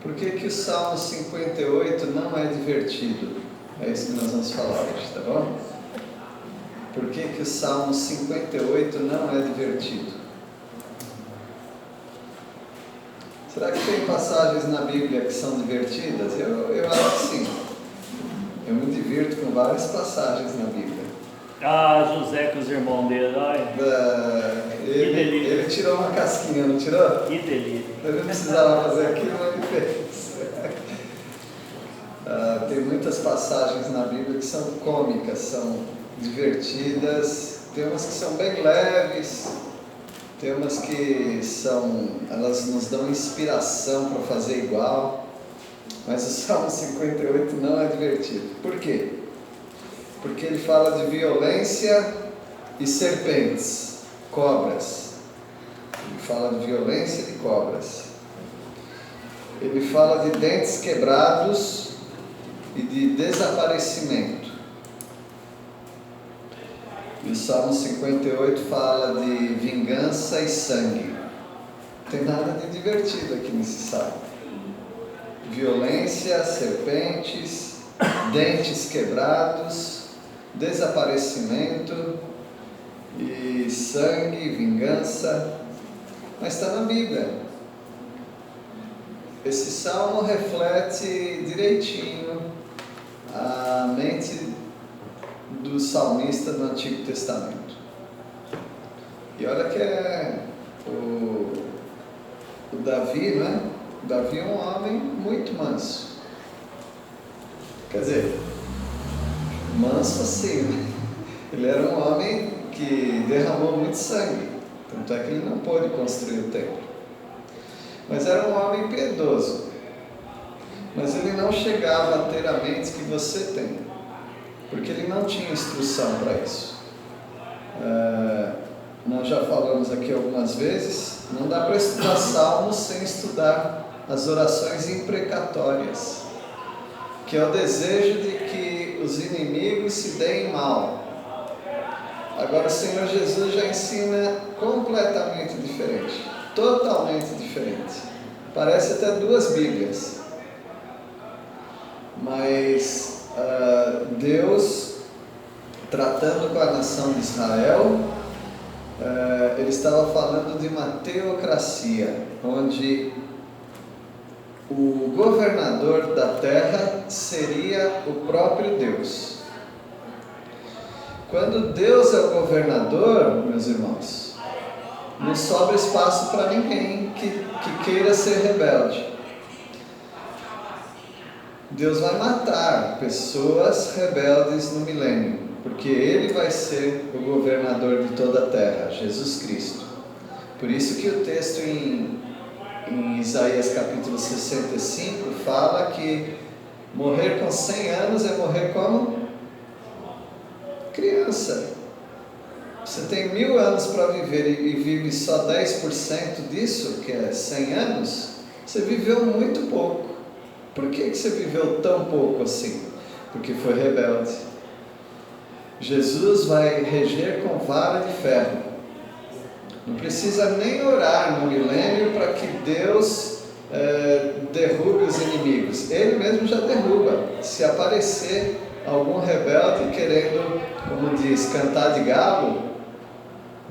Por que que o Salmo 58 não é divertido? É isso que nós vamos falar hoje, tá bom? Por que que o Salmo 58 não é divertido? Será que tem passagens na Bíblia que são divertidas? Eu acho que sim. Eu me divirto com várias passagens na Bíblia. Ah, José com os irmãos dele, olha. Ele tirou uma casquinha, não tirou? Que delícia. Ele não precisava fazer aquilo, mas ele fez. Tem muitas passagens na Bíblia que são cômicas, são divertidas. Tem umas que são bem leves. Tem umas que elas nos dão inspiração para fazer igual. Mas o Salmo 58 não é divertido. Por quê? Porque ele fala de violência e serpentes, cobras. Ele fala de violência e de cobras. Ele fala de dentes quebrados e de desaparecimento. E o Salmo 58 fala de vingança e sangue. Não tem nada de divertido aqui nesse salmo. Violência, serpentes, dentes quebrados, desaparecimento e sangue, vingança, mas está na Bíblia. Esse salmo reflete direitinho a mente do salmista do Antigo Testamento. E olha que é o Davi, né? O Davi é um homem muito manso. Quer dizer, manso assim, né? Ele era um homem que derramou muito sangue, tanto é que ele não pôde construir o templo. Mas era um homem piedoso. Mas ele não chegava a ter a mente que você tem, porque ele não tinha instrução para isso. Nós já falamos aqui algumas vezes, não dá para estudar salmos sem estudar as orações imprecatórias, que é o desejo de que os inimigos se deem mal. Agora o Senhor Jesus já ensina completamente diferente, totalmente diferente. Parece até duas Bíblias. Mas Deus, tratando com a nação de Israel, ele estava falando de uma teocracia, onde o governador da terra seria o próprio Deus. Quando Deus é o governador, meus irmãos, não sobra espaço para ninguém que queira ser rebelde. Deus vai matar pessoas rebeldes no milênio, porque Ele vai ser o governador de toda a terra, Jesus Cristo. Por isso que o texto em Isaías capítulo 65 fala que morrer com 100 anos é morrer como criança. Você tem 1000 anos para viver e vive só 10% disso, que é 100 anos, você viveu muito pouco. Por que você viveu tão pouco assim? Porque foi rebelde. Jesus vai reger com vara de ferro. Não precisa nem orar no milênio para que Deus derrube os inimigos. Ele mesmo já derruba. Se aparecer algum rebelde querendo, como diz, cantar de galo,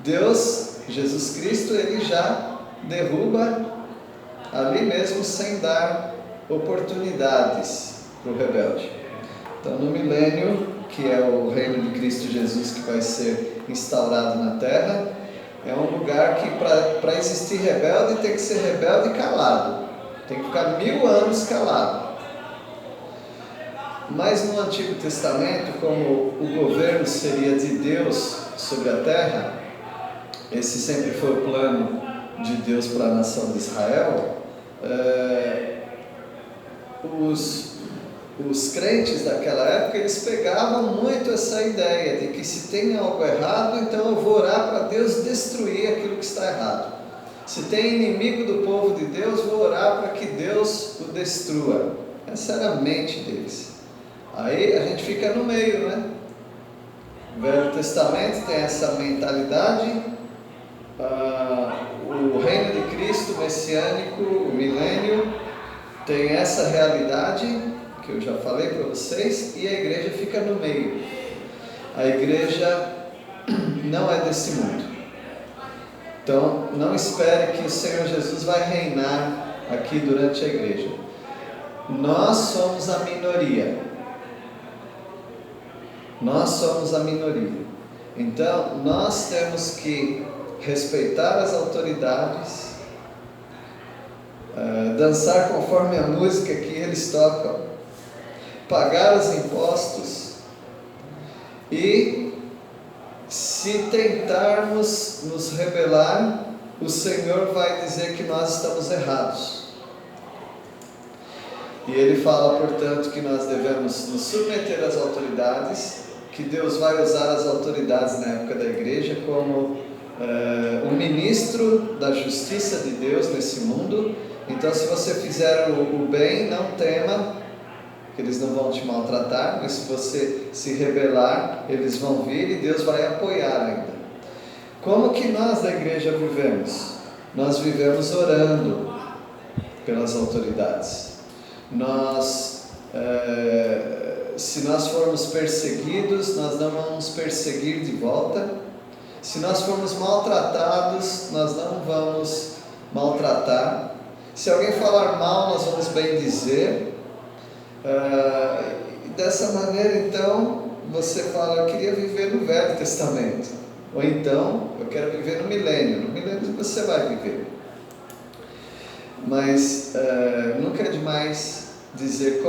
Deus, Jesus Cristo, Ele já derruba ali mesmo sem dar oportunidades para o rebelde. Então no milênio, que é o reino de Cristo Jesus que vai ser instaurado na terra, é um lugar que para existir rebelde tem que ser rebelde calado, tem que ficar 1000 anos calado. Mas no Antigo Testamento, como o governo seria de Deus sobre a terra, esse sempre foi o plano de Deus para a nação de Israel. Os crentes daquela época, eles pegavam muito essa ideia de que se tem algo errado, então eu vou orar para Deus destruir aquilo que está errado. Se tem inimigo do povo de Deus, vou orar para que Deus o destrua. Essa era a mente deles. Aí a gente fica no meio, né? O Velho Testamento tem essa mentalidade, o reino de Cristo messiânico, o milênio, tem essa realidade que eu já falei para vocês, e a igreja fica no meio. A igreja não é desse mundo. Então, não espere que o Senhor Jesus vai reinar aqui durante a igreja. Nós somos a minoria. Nós somos a minoria. Então, nós temos que respeitar as autoridades, dançar conforme a música que eles tocam, pagar os impostos, e se tentarmos nos rebelar, o Senhor vai dizer que nós estamos errados. E Ele fala, portanto, que nós devemos nos submeter às autoridades, que Deus vai usar as autoridades na época da igreja como um ministro da justiça de Deus nesse mundo. Então, se você fizer o bem, não tema, que eles não vão te maltratar, mas se você se rebelar, eles vão vir e Deus vai apoiar ainda. Como que nós da igreja vivemos? Nós vivemos orando pelas autoridades. Se nós formos perseguidos, nós não vamos perseguir de volta. Se nós formos maltratados, nós não vamos maltratar. Se alguém falar mal, nós vamos bem dizer. Dessa maneira, então, você fala, eu queria viver no Velho Testamento, ou então, eu quero viver no milênio. No milênio você vai viver, mas nunca é demais dizer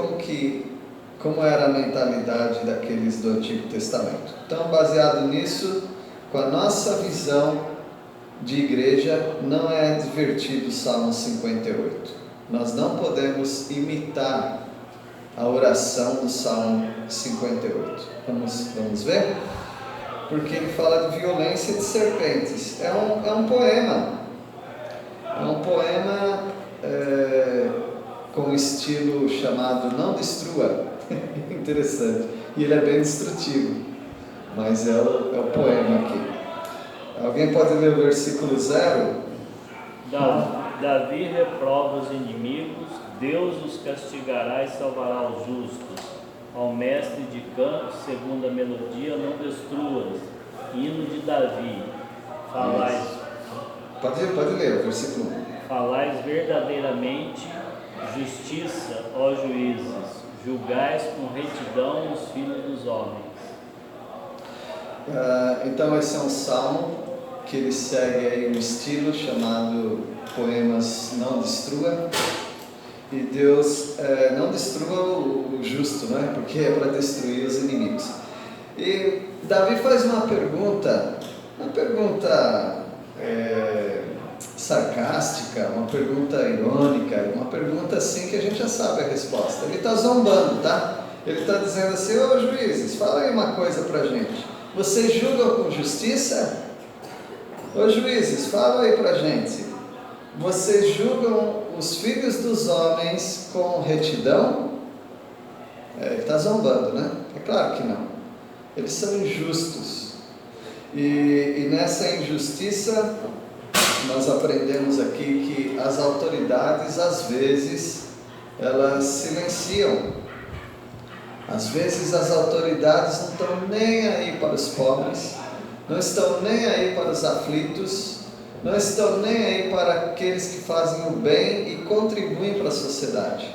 como era a mentalidade daqueles do Antigo Testamento. Então, baseado nisso, com a nossa visão de igreja, não é divertido o Salmo 58. Nós não podemos imitar a oração do Salmo 58. Vamos ver? Porque ele fala de violência de serpentes. É um poema. É um poema com estilo chamado Não Destrua. Interessante. E ele é bem destrutivo. Mas é o poema aqui. Alguém pode ler o versículo 0? Davi reprova os inimigos, Deus os castigará e salvará os justos. Ao mestre de canto, segundo a melodia, não destruas. Hino de Davi. Falais. Pode ler o versículo 1. Falais verdadeiramente justiça, ó juízes. Julgais com retidão os filhos dos homens. Então esse é um salmo que ele segue aí um estilo chamado poemas Não Destrua. E Deus não destrua o justo, né? Porque é para destruir os inimigos. E Davi faz uma pergunta sarcástica, uma pergunta irônica, uma pergunta assim que a gente já sabe a resposta. Ele está zombando, tá? Ele está dizendo assim, ô juízes, fala aí uma coisa pra gente. Vocês julgam com justiça? Ô juízes, fala aí pra gente. Vocês julgam os filhos dos homens com retidão? Ele está zombando, né? É claro que não. Eles são injustos. E nessa injustiça, nós aprendemos aqui que as autoridades, às vezes, elas silenciam. Às vezes as autoridades não estão nem aí para os pobres, não estão nem aí para os aflitos, não estão nem aí para aqueles que fazem o bem e contribuem para a sociedade.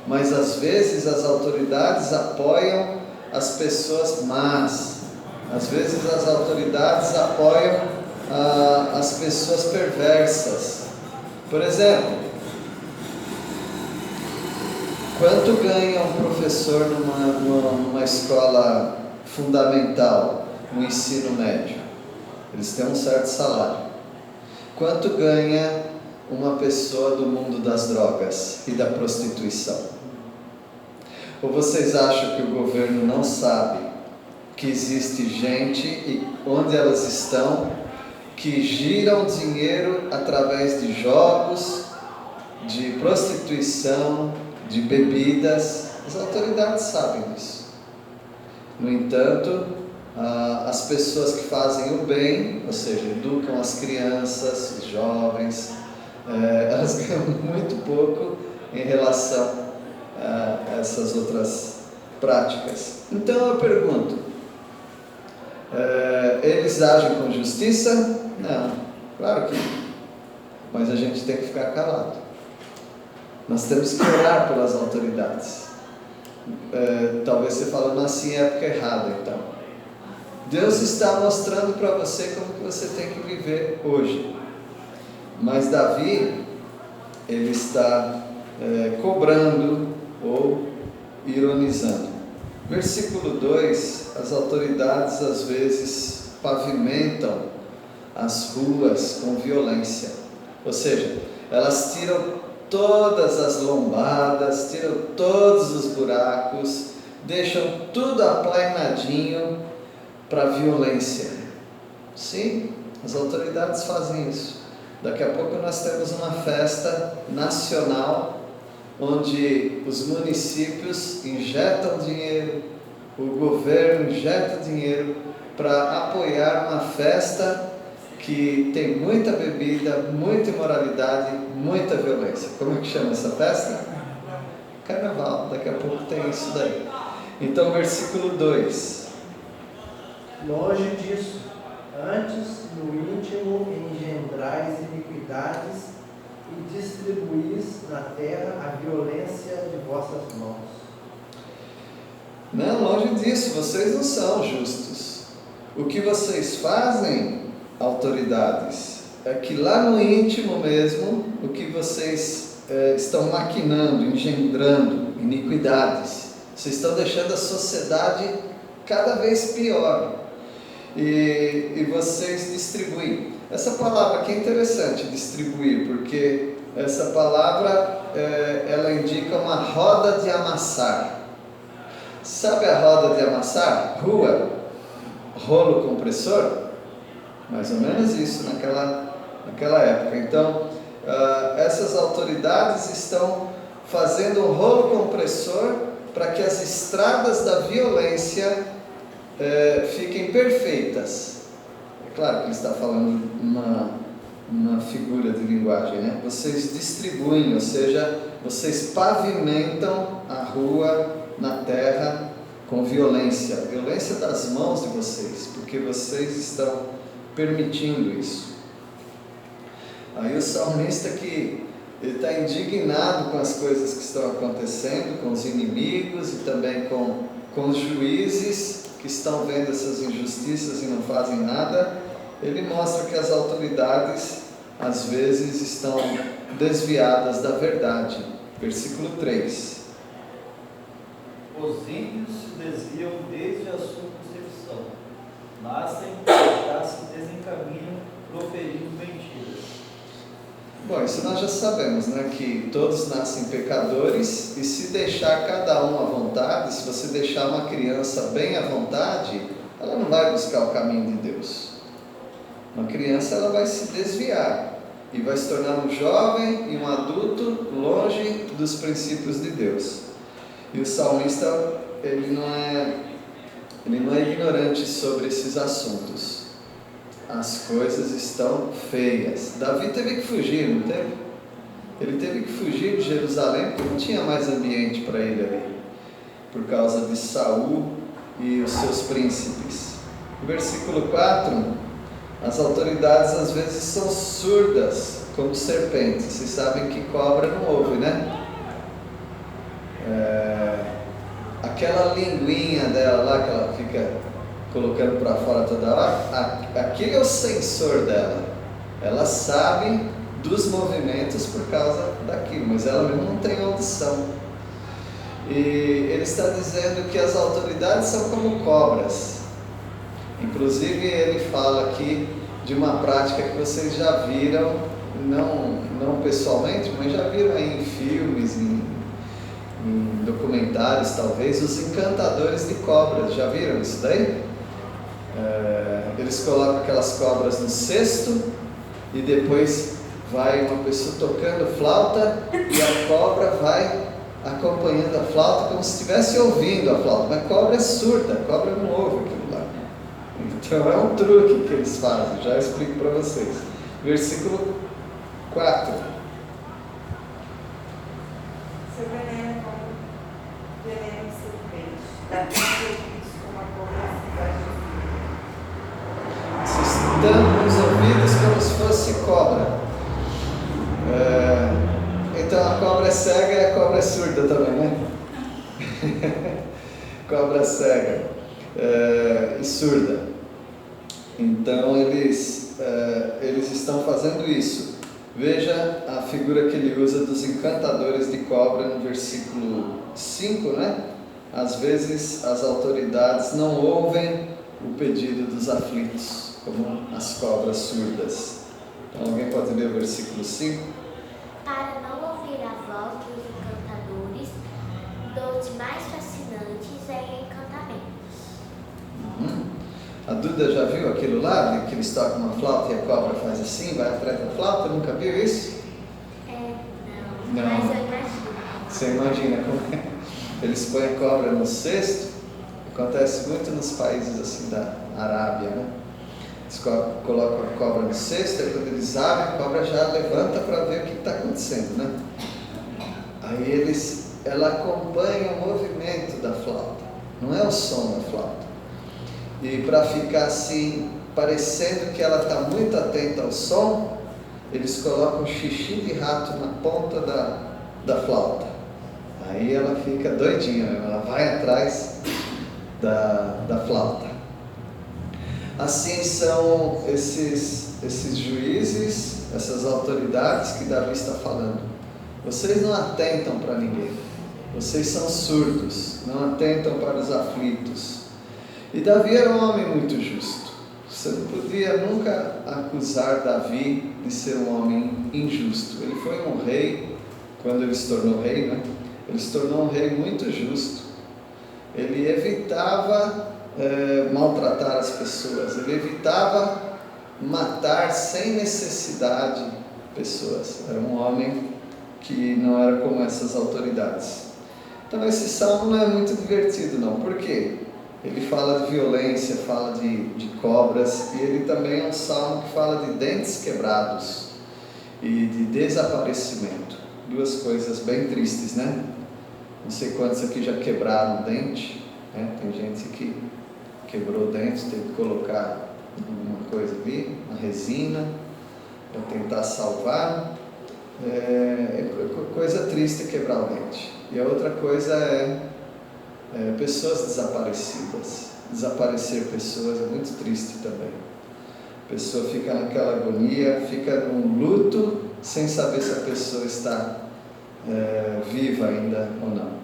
Mas às vezes as autoridades apoiam as pessoas más, às vezes as autoridades apoiam as pessoas perversas. Por exemplo, quanto ganha um professor numa escola fundamental, no ensino médio? Eles têm um certo salário. Quanto ganha uma pessoa do mundo das drogas e da prostituição? Ou vocês acham que o governo não sabe que existe gente, e onde elas estão, que giram dinheiro através de jogos, de prostituição, de bebidas? As autoridades sabem disso. No entanto, as pessoas que fazem o bem, ou seja, educam as crianças, os jovens, elas ganham muito pouco em relação a essas outras práticas. Então eu pergunto, eles agem com justiça? Não, claro que não. Mas a gente tem que ficar calado. Nós temos que orar pelas autoridades. Talvez você fale, nasci em época errada, então. Deus está mostrando para você como que você tem que viver hoje. Mas Davi, ele está cobrando ou ironizando. Versículo 2, as autoridades às vezes pavimentam as ruas com violência. Ou seja, elas tiram todas as lombadas, tiram todos os buracos, deixam tudo aplainadinho para violência. Sim, as autoridades fazem isso. Daqui a pouco nós temos uma festa nacional onde os municípios injetam dinheiro, o governo injeta dinheiro para apoiar uma festa que tem muita bebida, muita imoralidade, muita violência. Como é que chama essa festa? Carnaval. Daqui a pouco tem isso daí. Então, versículo 2. Longe disso, antes no íntimo engendrais iniquidades e distribuís na terra a violência de vossas mãos. Não, longe disso, vocês não são justos. O que vocês fazem, autoridades, é que lá no íntimo mesmo, o que vocês estão maquinando, engendrando iniquidades, vocês estão deixando a sociedade cada vez pior. E vocês distribuem. Essa palavra aqui é interessante, distribuir, porque essa palavra ela indica uma roda de amassar. Sabe a roda de amassar? Rua, rolo compressor? Mais ou menos isso naquela época. Então, essas autoridades estão fazendo um rolo compressor para que as estradas da violência fiquem perfeitas. É claro que ele está falando uma figura de linguagem, né? Vocês distribuem, ou seja, vocês pavimentam a rua na terra com violência, a violência das mãos de vocês, porque vocês estão permitindo isso. Aí o salmista que ele está indignado com as coisas que estão acontecendo, com os inimigos e também com os juízes que estão vendo essas injustiças e não fazem nada. Ele mostra que as autoridades às vezes estão desviadas da verdade. Versículo 3. Os ímpios se desviam desde a sua concepção, nascem e já se desencaminham proferindo mentiras. Bom, isso nós já sabemos, né? Que todos nascem pecadores e se deixar cada um à vontade, se você deixar uma criança bem à vontade, ela não vai buscar o caminho de Deus. Uma criança ela vai se desviar e vai se tornar um jovem e um adulto longe dos princípios de Deus. E o salmista ele não é ignorante sobre esses assuntos. As coisas estão feias. Davi teve que fugir, não teve? Ele teve que fugir de Jerusalém porque não tinha mais ambiente para ele ali, por causa de Saul e os seus príncipes. No versículo 4, as autoridades às vezes são surdas como serpentes. Vocês sabem que cobra não ouve, né? Aquela linguinha dela lá que ela fica colocando para fora toda hora, aquele é o sensor dela. Ela sabe dos movimentos por causa daquilo, mas ela mesmo não tem audição. E ele está dizendo que as autoridades são como cobras. Inclusive ele fala aqui de uma prática que vocês já viram, não pessoalmente, mas já viram aí em filmes, em documentários talvez, os encantadores de cobras. Já viram isso daí? Eles colocam aquelas cobras no cesto e depois vai uma pessoa tocando flauta e a cobra vai acompanhando a flauta como se estivesse ouvindo a flauta. Mas a cobra é surda, a cobra não ouve aquilo lá. Então é um truque que eles fazem, já explico para vocês. Versículo 4. Vocês tampam os ouvidos como se fosse cobra. Então a cobra é cega e a cobra é surda também, né? Cobra cega e surda. Então eles estão fazendo isso. Veja a figura que ele usa dos encantadores de cobra no versículo 5, né? Às vezes as autoridades não ouvem o pedido dos aflitos, como as cobras surdas. Então alguém pode ler o versículo 5? Para não ouvir a voz dos encantadores, dos mais fascinantes em encantamentos. A Duda já viu aquilo lá, que eles tocam uma flauta e a cobra faz assim, vai atrás da flauta? Nunca viu isso? Não, mas eu imagino. Você imagina como é? Eles põem a cobra no cesto, acontece muito nos países assim da Arábia, né? Eles colocam a cobra no cesto e quando eles abrem, a cobra já levanta para ver o que está acontecendo, né? Aí ela acompanha o movimento da flauta, não é o som da flauta. E para ficar assim, parecendo que ela está muito atenta ao som, eles colocam xixi de rato na ponta da flauta. Aí ela fica doidinha, ela vai atrás da flauta. Assim são esses juízes, essas autoridades que Davi está falando. Vocês não atentam para ninguém, vocês são surdos, não atentam para os aflitos. E Davi era um homem muito justo. Você não podia nunca acusar Davi de ser um homem injusto. Ele foi um rei, quando ele se tornou rei, né? Ele se tornou um rei muito justo. Ele evitava maltratar as pessoas, ele evitava matar sem necessidade pessoas. Era um homem que não era como essas autoridades. Então esse salmo não é muito divertido não. Por quê? Ele fala de violência, fala de cobras, e ele também é um salmo que fala de dentes quebrados e de desaparecimento. Duas coisas bem tristes, né? Não sei quantos aqui já quebraram o dente, né? Tem gente que quebrou o dente, teve que colocar uma coisa ali, uma resina, para tentar salvar. É coisa triste quebrar o dente. E a outra coisa é pessoas desaparecidas. Desaparecer pessoas é muito triste também. A pessoa fica naquela agonia, fica num luto, sem saber se a pessoa está viva ainda ou não.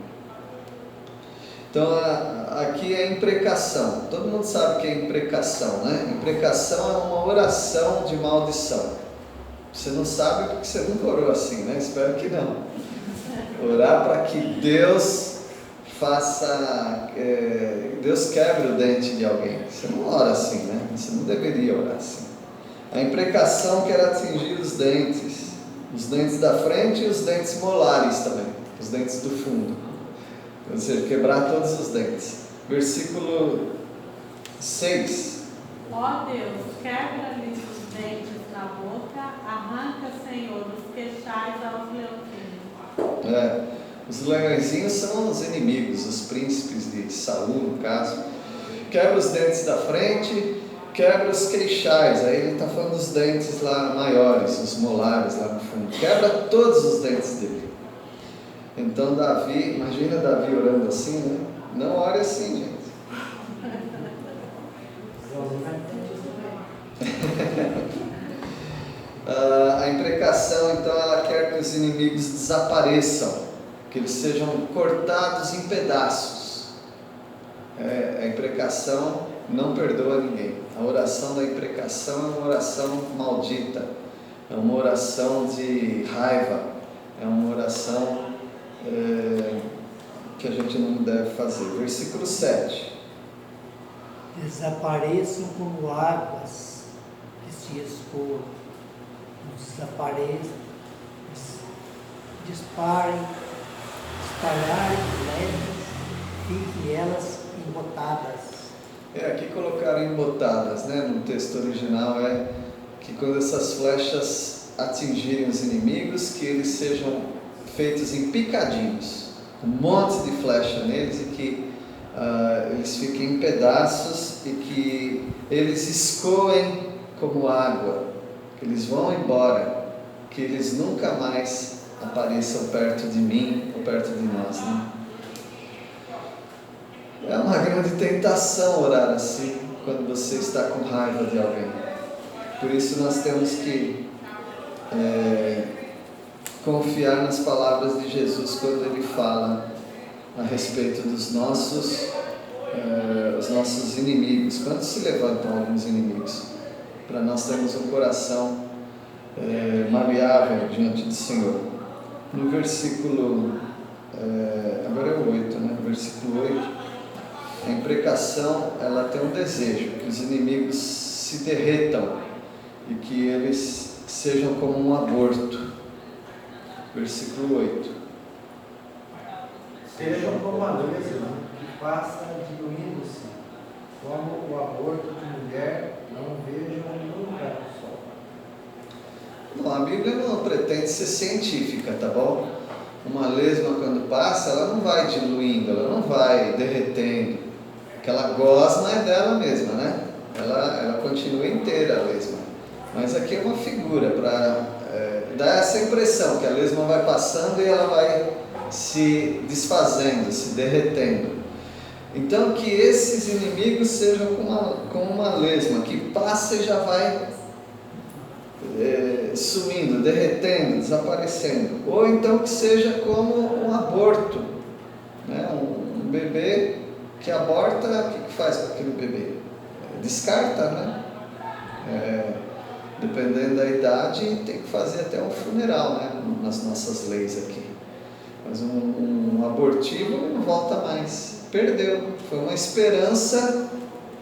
Então aqui é imprecação. Todo mundo sabe o que é imprecação, né? Imprecação é uma oração de maldição. Você não sabe porque você nunca orou assim, né? Espero que não. Orar para que Deus Deus quebre o dente de alguém. Você não ora assim, né? Você não deveria orar assim. A imprecação quer atingir os dentes da frente e os dentes molares também, os dentes do fundo. Ou seja, quebrar todos os dentes. Versículo 6. Ó Deus, quebra-lhes os dentes na boca, arranca, Senhor, os queixais aos leões. Os leõezinhos são os inimigos, os príncipes de Saul, no caso. Quebra os dentes da frente, quebra os queixais. Aí ele está falando dos dentes lá maiores, os molares lá no fundo. Quebra todos os dentes dele. Então Davi, imagina Davi orando assim, né? Não ore assim, gente. A imprecação, então, ela quer que os inimigos desapareçam, que eles sejam cortados em pedaços. A imprecação não perdoa ninguém. A oração da imprecação é uma oração maldita, é uma oração de raiva, é uma oração que a gente não deve fazer. Versículo 7. Desapareçam como águas que se escoam, desapareçam, disparem, espalharem leves, fiquem elas embotadas. Aqui colocaram embotadas, né? No texto original é que quando essas flechas atingirem os inimigos, que eles sejam feitos em picadinhos, um monte de flecha neles, e que eles fiquem em pedaços e que eles escoem como água, que eles vão embora, que eles nunca mais apareçam perto de mim ou perto de nós, né? É uma grande tentação orar assim quando você está com raiva de alguém. Por isso nós temos que confiar nas palavras de Jesus quando Ele fala a respeito dos nossos inimigos. Quando se levantam alguns inimigos, para nós termos um coração maleável diante do Senhor. No versículo, agora é o 8, né? Versículo 8. A imprecação, ela tem um desejo, que os inimigos se derretam e que eles sejam como um aborto. Versículo 8. Sejam como a lesma que passa diluindo-se, como o aborto de mulher, não vejam nunca o sol. Bom, a Bíblia não pretende ser científica, tá bom? Uma lesma quando passa, ela não vai diluindo, ela não vai derretendo. Aquela gosma é dela mesma, né? Ela continua inteira, a lesma. Mas aqui é uma figura para dar essa impressão que a lesma vai passando e ela vai se desfazendo, se derretendo. Então que esses inimigos sejam como uma lesma que passa e já vai sumindo, derretendo, desaparecendo. Ou então que seja como um aborto, né? Um bebê que aborta, o que faz com aquele bebê? Descarta, né? Dependendo da idade, tem que fazer até um funeral, né? Nas nossas leis aqui. Mas um abortivo não volta mais. Perdeu. Foi uma esperança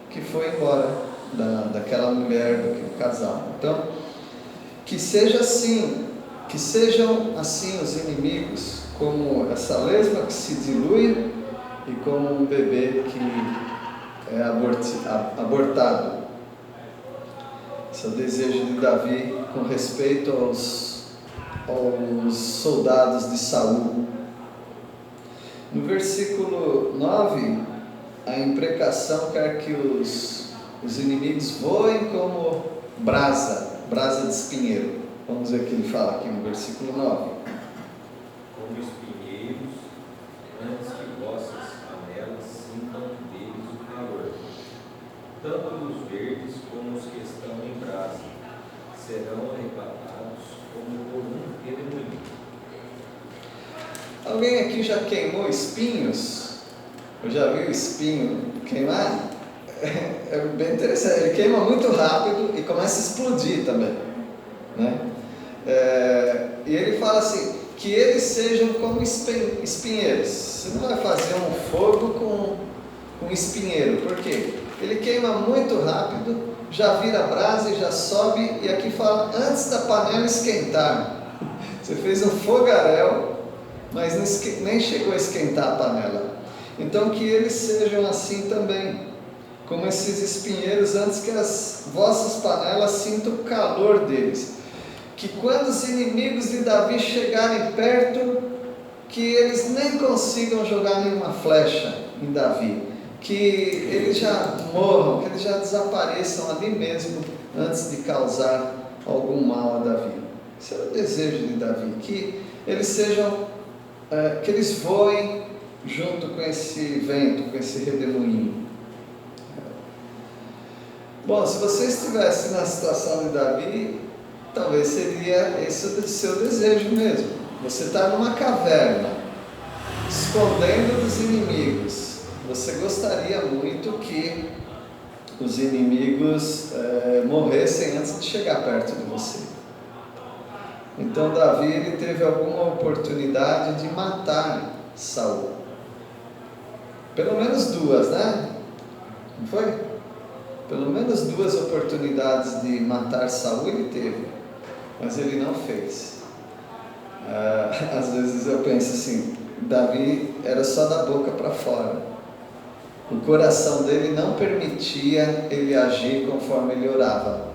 que foi embora daquela mulher, daquele casal. Então, que seja assim, que sejam assim os inimigos, como essa lesma que se dilui e como um bebê que é abortado. Esse é o desejo de Davi com respeito aos soldados de Saul. No versículo 9, a imprecação quer que os inimigos voem como brasa de espinheiro. Vamos ver o que ele fala aqui no versículo 9. Como espinheiros, antes que vossas panelas sintam deles o calor. Tanto os verdes como os que estão em brasa serão arrebatados como por um redemoinho. Alguém aqui já queimou espinhos? Eu já vi o espinho queimar? É bem interessante. Ele queima muito rápido e começa a explodir também, né? E ele fala assim, que eles sejam como espinheiros. Você não vai fazer um fogo com espinheiro. Por quê? Ele queima muito rápido, já vira brasa e já sobe. E aqui fala, antes da panela esquentar. Você fez um fogaréu, mas nem chegou a esquentar a panela. Então que eles sejam assim também, como esses espinheiros, antes que as vossas panelas sintam o calor deles. Que quando os inimigos de Davi chegarem perto, que eles nem consigam jogar nenhuma flecha em Davi. Que eles já morram, que eles já desapareçam ali mesmo, antes de causar algum mal a Davi. Esse é o desejo de Davi, que eles sejam, que eles voem junto com esse vento, com esse redemoinho. Bom, se você estivesse na situação de Davi, talvez seria esse o seu desejo mesmo. Você está numa caverna, escondendo dos inimigos. Você gostaria muito que os inimigos morressem antes de chegar perto de você. Então Davi, ele teve alguma oportunidade de matar Saul. Pelo menos duas, né? Não foi? Pelo menos duas oportunidades de matar Saul ele teve, mas ele não fez. Às vezes eu penso assim, Davi era só da boca para fora. O coração dele não permitia ele agir conforme ele orava.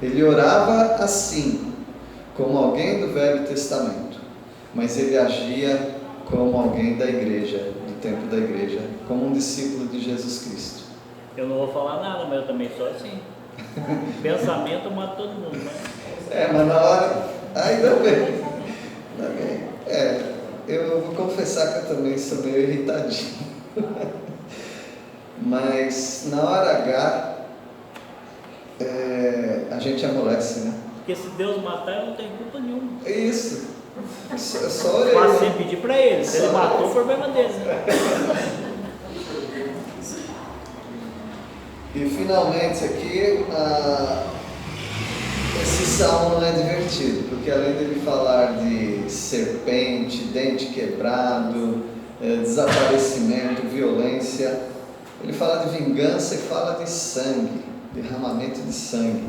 Ele orava assim, como alguém do Velho Testamento, mas ele agia como alguém da igreja de tempo da igreja, como um discípulo de Jesus Cristo. Eu não vou falar nada, mas eu também sou assim. Pensamento mata todo mundo, né? Mas na hora. Ainda bem. Eu vou confessar que eu também sou meio irritadinho. Mas na hora H, a gente amolece, né? Porque se Deus matar, eu não tenho culpa nenhuma. É isso. É só orelha. Mas você pedir para ele. Se ele matou, o problema dele, né? E finalmente aqui, esse salmo não é divertido, porque além dele falar de serpente, dente quebrado, desaparecimento, violência, ele fala de vingança e fala de sangue, derramamento de sangue.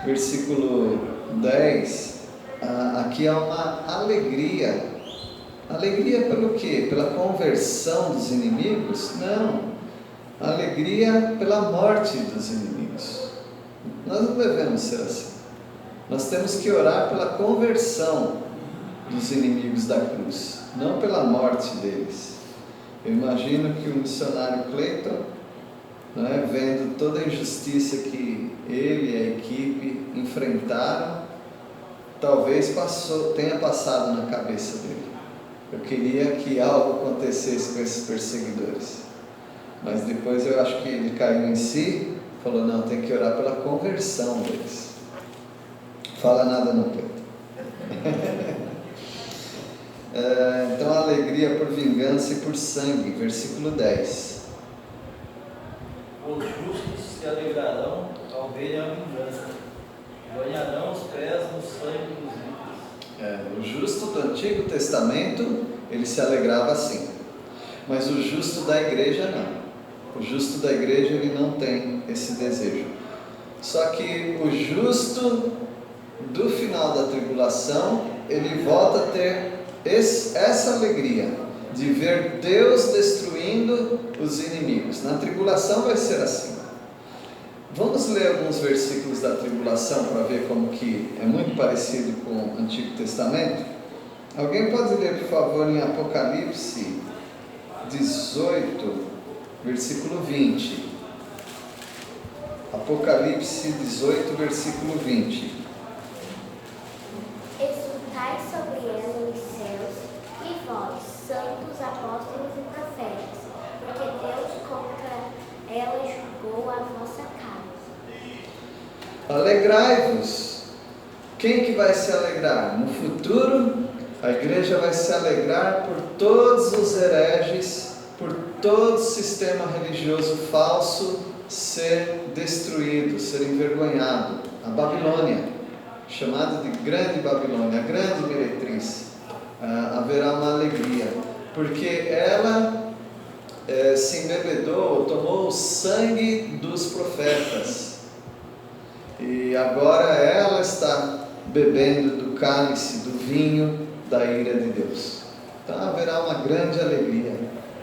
Versículo 10, aqui há uma alegria. Alegria pelo quê? Pela conversão dos inimigos? Não. Alegria pela morte dos inimigos. Nós não devemos ser assim. Nós temos que orar pela conversão dos inimigos da cruz, não pela morte deles. Eu imagino que o missionário Clayton, vendo toda a injustiça que ele e a equipe enfrentaram, talvez tenha passado na cabeça dele: eu queria que algo acontecesse com esses perseguidores. Mas depois eu acho que ele caiu em si, falou: não, tem que orar pela conversão deles. Fala nada não, Cleiton. Então, alegria por vingança e por sangue, versículo 10. Os justos se alegrarão ao verem a vingança, banharão os pés no sangue dos ímpios. O justo do Antigo Testamento, ele se alegrava assim, mas o justo da igreja não. O justo da igreja, ele não tem esse desejo. Só que o justo do final da tribulação, ele volta a ter essa alegria de ver Deus destruindo os inimigos. Na tribulação vai ser assim. Vamos ler alguns versículos da tribulação para ver como que é muito parecido com o Antigo Testamento. Alguém pode ler, por favor, em Apocalipse 18, versículo 20. Apocalipse 18, versículo 20. Exultai sobre ela os céus, e vós, santos, apóstolos e profetas, porque Deus contra ela julgou a vossa causa. Alegrai-vos. Quem que vai se alegrar? No futuro, a igreja vai se alegrar por todos os hereges, por todo sistema religioso falso ser destruído, ser envergonhado. A Babilônia, chamada de Grande Babilônia, a grande meretriz, haverá uma alegria, porque ela se embebedou, tomou o sangue dos profetas, e agora ela está bebendo do cálice, do vinho da ira de Deus. Então haverá uma grande alegria.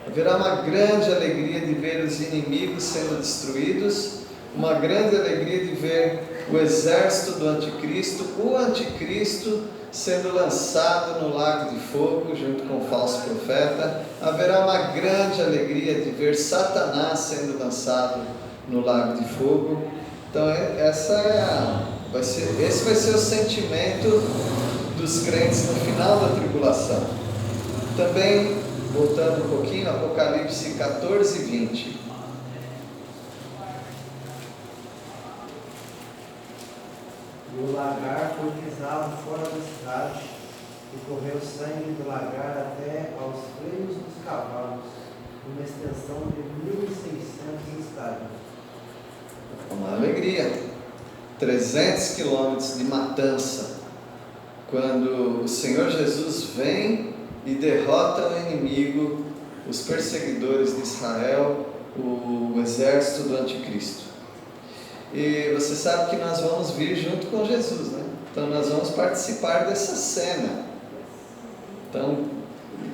Haverá uma grande alegria de ver os inimigos sendo destruídos, uma grande alegria de ver o exército do anticristo, o anticristo sendo lançado no lago de fogo junto com o falso profeta. Haverá uma grande alegria de ver Satanás sendo lançado no lago de fogo. Então esse vai ser o sentimento dos crentes no final da tribulação. Também, voltando um pouquinho, Apocalipse 14, 20. E o lagar foi pisado fora da cidade, e correu sangue do lagar até aos freios dos cavalos, numa extensão de 1.600 estádios. Uma alegria. 300 quilômetros de matança, quando o Senhor Jesus vem e derrota o inimigo, os perseguidores de Israel, o exército do anticristo. E você sabe que nós vamos vir junto com Jesus, né? Então nós vamos participar dessa cena. Então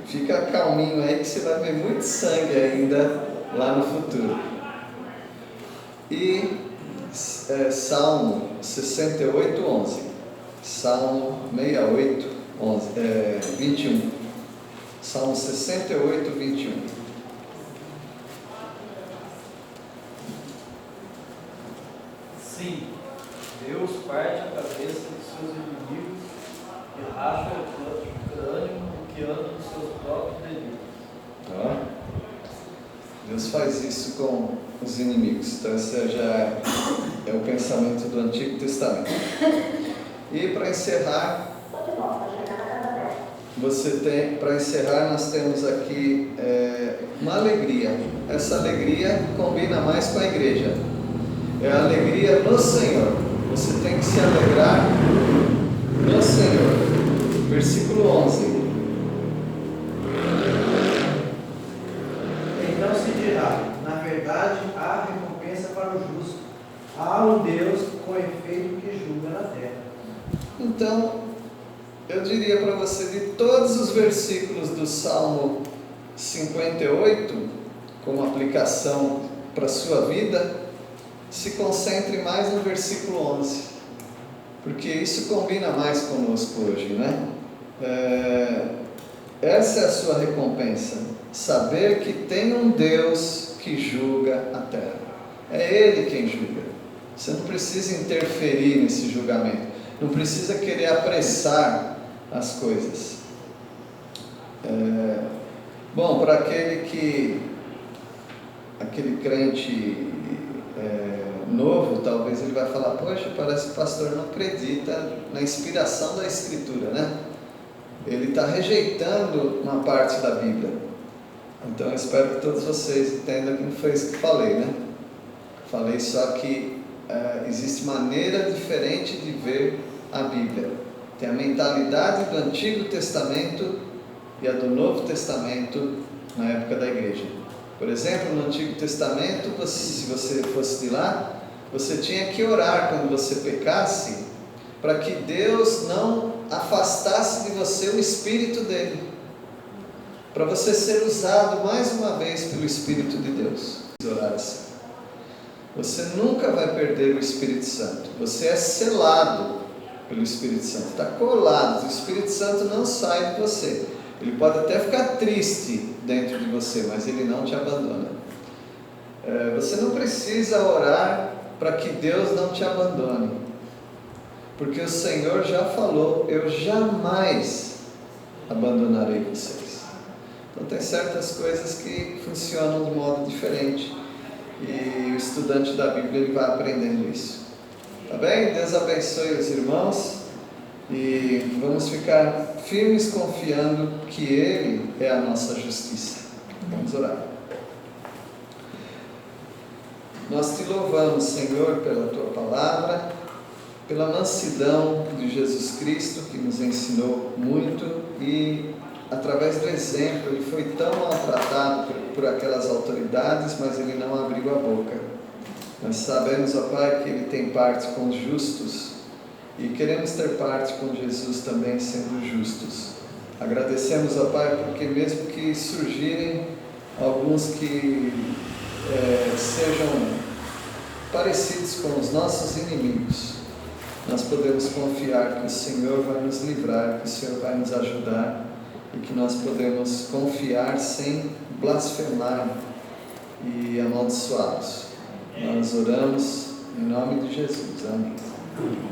fica calminho aí que você vai ver muito sangue ainda lá no futuro. E Salmo 68, 11. Salmo 68, 21. Salmo 68, 21. Acha o crânio o que anda nos seus próprios delitos. Ó, Deus faz isso com os inimigos. Então esse já é o pensamento do Antigo Testamento. E para encerrar, nós temos aqui uma alegria. Essa alegria combina mais com a igreja. É a alegria no Senhor. Você tem que se alegrar no Senhor. Versículo 11. Então se dirá, na verdade há recompensa para o justo. Há um Deus com efeito que julga na terra. Então, eu diria para você, de todos os versículos do Salmo 58, como aplicação para a sua vida, se concentre mais no versículo 11, porque isso combina mais conosco hoje, né? Essa é a sua recompensa, saber que tem um Deus que julga a terra. É Ele quem julga. Você não precisa interferir nesse julgamento, não precisa querer apressar as coisas. Bom, para aquele crente novo, talvez ele vai falar: poxa, parece que o pastor não acredita na inspiração da Escritura, né? Ele está rejeitando uma parte da Bíblia. Então eu espero que todos vocês entendam que não foi isso que falei, né? Falei só que existe maneira diferente de ver a Bíblia. Tem a mentalidade do Antigo Testamento e a do Novo Testamento na época da igreja. Por exemplo, no Antigo Testamento, se você fosse de lá, você tinha que orar quando você pecasse, para que Deus não afastasse de você o Espírito dele, para você ser usado mais uma vez pelo Espírito de Deus. Orar assim. Você nunca vai perder o Espírito Santo. Você é selado pelo Espírito Santo, está colado. O Espírito Santo não sai de você. Ele pode até ficar triste dentro de você, mas ele não te abandona. Você não precisa orar para que Deus não te abandone, porque o Senhor já falou: eu jamais abandonarei vocês. Então tem certas coisas que funcionam de modo diferente, e o estudante da Bíblia ele vai aprendendo isso. Tá bem? Deus abençoe os irmãos, e vamos ficar firmes confiando que Ele é a nossa justiça. Vamos orar. Nós te louvamos, Senhor, pela Tua palavra, pela mansidão de Jesus Cristo, que nos ensinou muito, e através do exemplo, Ele foi tão maltratado por aquelas autoridades, mas Ele não abriu a boca. Nós sabemos, ó Pai, que Ele tem parte com os justos, e queremos ter parte com Jesus também, sendo justos. Agradecemos, ó Pai, porque mesmo que surgirem alguns que sejam parecidos com os nossos inimigos, nós podemos confiar que o Senhor vai nos livrar, que o Senhor vai nos ajudar, e que nós podemos confiar sem blasfemar e amaldiçoá-los. Nós oramos em nome de Jesus. Amém.